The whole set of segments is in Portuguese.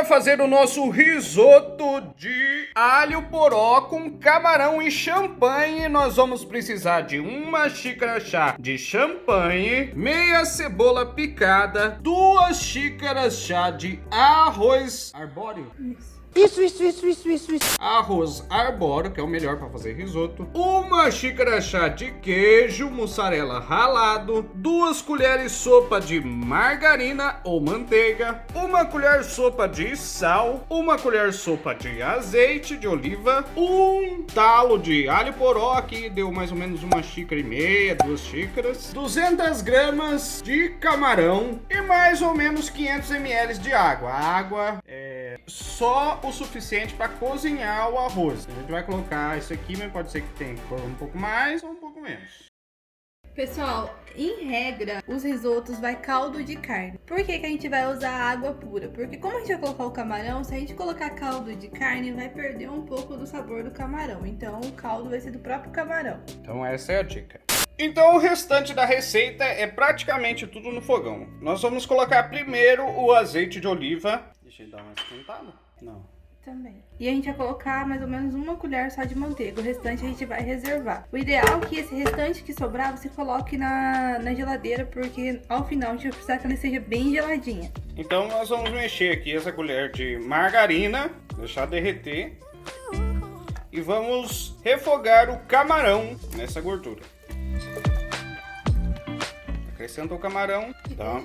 Para fazer o nosso risoto de alho poró com camarão e champanhe, nós vamos precisar de uma xícara chá de champanhe, meia cebola picada, 2 xícaras chá de arroz arbóreo. Isso. Arroz arbóreo, que é o melhor para fazer risoto. 1 xícara chá de queijo mussarela ralado. 2 colheres sopa de margarina ou manteiga. 1 colher sopa de sal. 1 colher sopa de azeite de oliva. 1 talo de alho poró, aqui deu mais ou menos 1,5 xícaras, 2 xícaras. 200 gramas de camarão e mais ou menos 500 ml de água. A água é só o suficiente para cozinhar o arroz. A gente vai colocar isso aqui, mas pode ser que tenha que pôr um pouco mais ou um pouco menos. Pessoal, em regra, os risotos vai caldo de carne. Por que que a gente vai usar água pura? Porque como a gente vai colocar o camarão, se a gente colocar caldo de carne, vai perder um pouco do sabor do camarão. Então o caldo vai ser do próprio camarão. Então essa é a dica. Então o restante da receita é praticamente tudo no fogão. Nós vamos colocar primeiro o azeite de oliva. Deixa ele dar uma esquentada. Não. Também. E a gente vai colocar mais ou menos 1 colher só de manteiga. O restante a gente vai reservar. O ideal é que esse restante que sobrar, você coloque na geladeira, porque ao final a gente vai precisar que ela seja bem geladinha. Então nós vamos mexer aqui essa colher de margarina, deixar derreter. E vamos refogar o camarão nessa gordura. Acrescenta o camarão. Tá.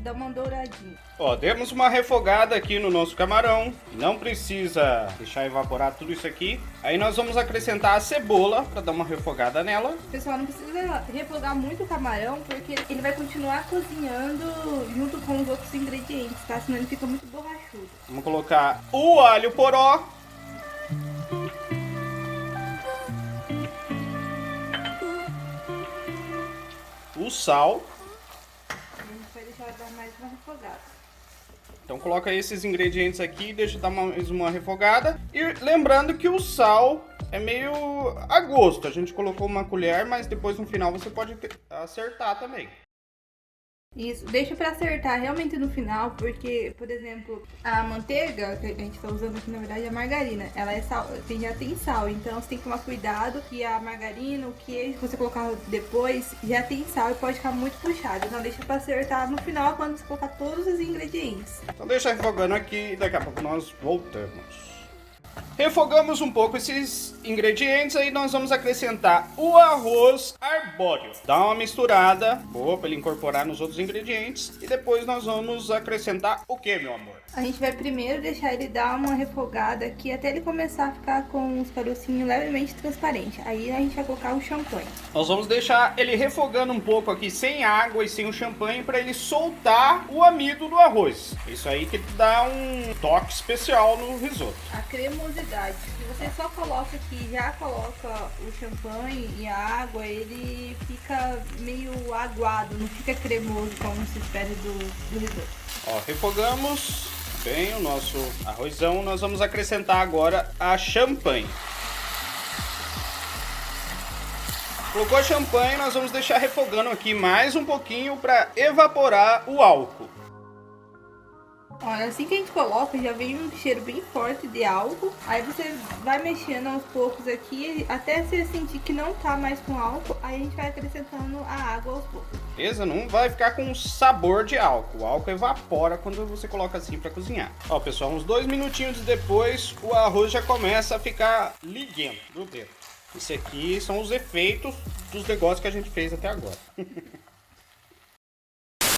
Dá uma douradinha. Ó, demos uma refogada aqui no nosso camarão. Não precisa deixar evaporar tudo isso aqui. Aí nós vamos acrescentar a cebola para dar uma refogada nela. Pessoal, não precisa refogar muito o camarão, porque ele vai continuar cozinhando junto com os outros ingredientes, tá? Senão ele fica muito borrachudo. Vamos colocar o alho poró. O sal. Vai deixar dar mais uma refogada. Então coloca esses ingredientes aqui, deixa dar mais uma refogada. E lembrando que o sal é meio a gosto. A gente colocou 1 colher, mas depois no final você pode acertar também. Isso, deixa pra acertar realmente no final, porque, por exemplo, a manteiga que a gente tá usando aqui, na verdade, é a margarina. Ela é sal, já tem sal, então você tem que tomar cuidado que a margarina, o queijo, que você colocar depois, já tem sal e pode ficar muito puxado. Então deixa pra acertar no final, quando você colocar todos os ingredientes. Então deixa refogando aqui e daqui a pouco nós voltamos. Refogamos um pouco esses ingredientes, aí nós vamos acrescentar o arroz arbóreo. Dá uma misturada, boa, para ele incorporar nos outros ingredientes. E depois nós vamos acrescentar o que, meu amor? A gente vai primeiro deixar ele dar uma refogada aqui, até ele começar a ficar com os carocinhos levemente transparentes. Aí a gente vai colocar o champanhe. Nós vamos deixar ele refogando um pouco aqui, sem água e sem o champanhe, para ele soltar o amido do arroz. Isso aí que dá um toque especial no risoto. A cremosidade. Se você só coloca aqui, já coloca o champanhe e a água, ele fica meio aguado, não fica cremoso como se espera do risoto. Ó, refogamos bem o nosso arrozão. Nós vamos acrescentar agora a champanhe. Colocou a champanhe, nós vamos deixar refogando aqui mais um pouquinho para evaporar o álcool. Olha, assim que a gente coloca, já vem um cheiro bem forte de álcool. Aí você vai mexendo aos poucos aqui, até você sentir que não tá mais com álcool. Aí a gente vai acrescentando a água aos poucos. Beleza? Não vai ficar com sabor de álcool. O álcool evapora quando você coloca assim para cozinhar. Ó, pessoal, uns 2 minutinhos depois, o arroz já começa a ficar liguento, grudento. Esse aqui são os efeitos dos negócios que a gente fez até agora.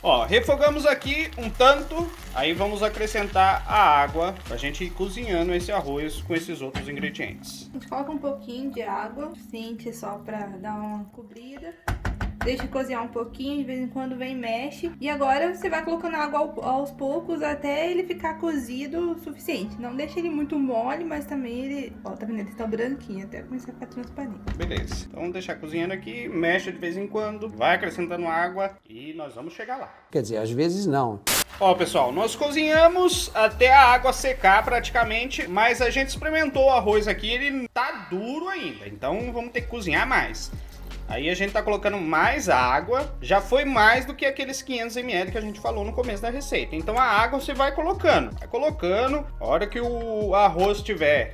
Ó, refogamos aqui um tanto, aí vamos acrescentar a água pra gente ir cozinhando esse arroz com esses outros ingredientes. A gente coloca um pouquinho de água, sente só pra dar uma cobrida. Deixa cozinhar um pouquinho, de vez em quando vem e mexe. E agora você vai colocando água aos poucos até ele ficar cozido o suficiente. Não deixa ele muito mole, mas também ele... Ó, tá vendo? Ele tá branquinho até começar a ficar transparente. Beleza. Então vamos deixar cozinhando aqui, mexe de vez em quando, vai acrescentando água e nós vamos chegar lá. Quer dizer, às vezes não. Ó, pessoal, nós cozinhamos até a água secar praticamente, mas a gente experimentou o arroz aqui, ele tá duro ainda. Então vamos ter que cozinhar mais. Aí a gente tá colocando mais água, já foi mais do que aqueles 500 ml que a gente falou no começo da receita. Então a água você vai colocando, a hora que o arroz estiver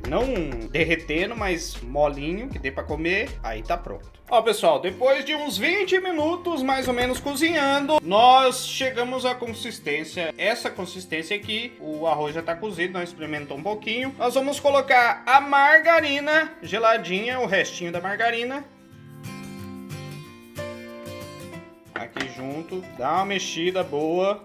não derretendo, mas molinho, que dê pra comer, aí tá pronto. Ó, pessoal, depois de uns 20 minutos mais ou menos cozinhando, nós chegamos à consistência, essa consistência aqui, o arroz já tá cozido, nós experimentamos um pouquinho. Nós vamos colocar a margarina geladinha, o restinho da margarina aqui junto, dá uma mexida boa.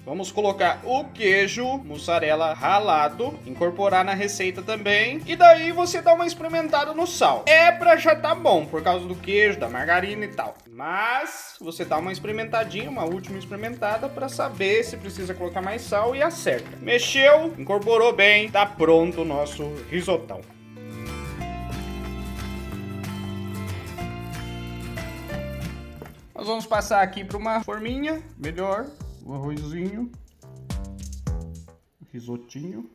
Vamos colocar o queijo mussarela ralado, incorporar na receita também. E daí você dá uma experimentada no sal. É pra já tá bom, por causa do queijo, da margarina e tal. Mas você dá uma experimentadinha, uma última experimentada pra saber se precisa colocar mais sal e acerta. Mexeu, incorporou bem, tá pronto o nosso risotão. Nós vamos passar aqui para uma forminha, melhor, o arrozinho, o risotinho.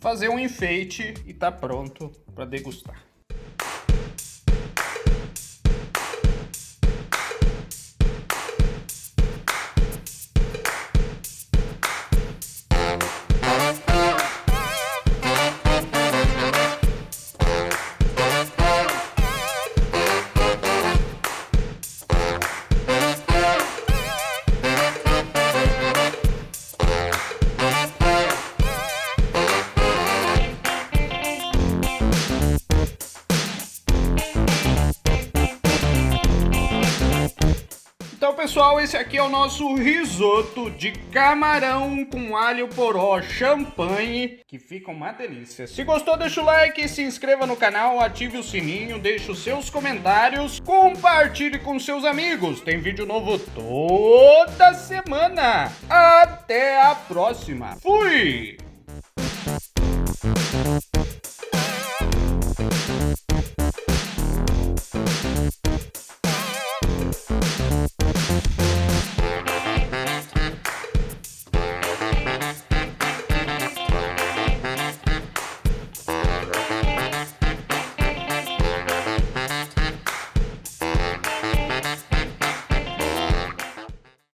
Fazer um enfeite e tá pronto para degustar. Então, pessoal, esse aqui é o nosso risoto de camarão com alho poró champanhe, que fica uma delícia. Se gostou, deixa o like, se inscreva no canal, ative o sininho, deixe os seus comentários, compartilhe com seus amigos. Tem vídeo novo toda semana. Até a próxima. Fui!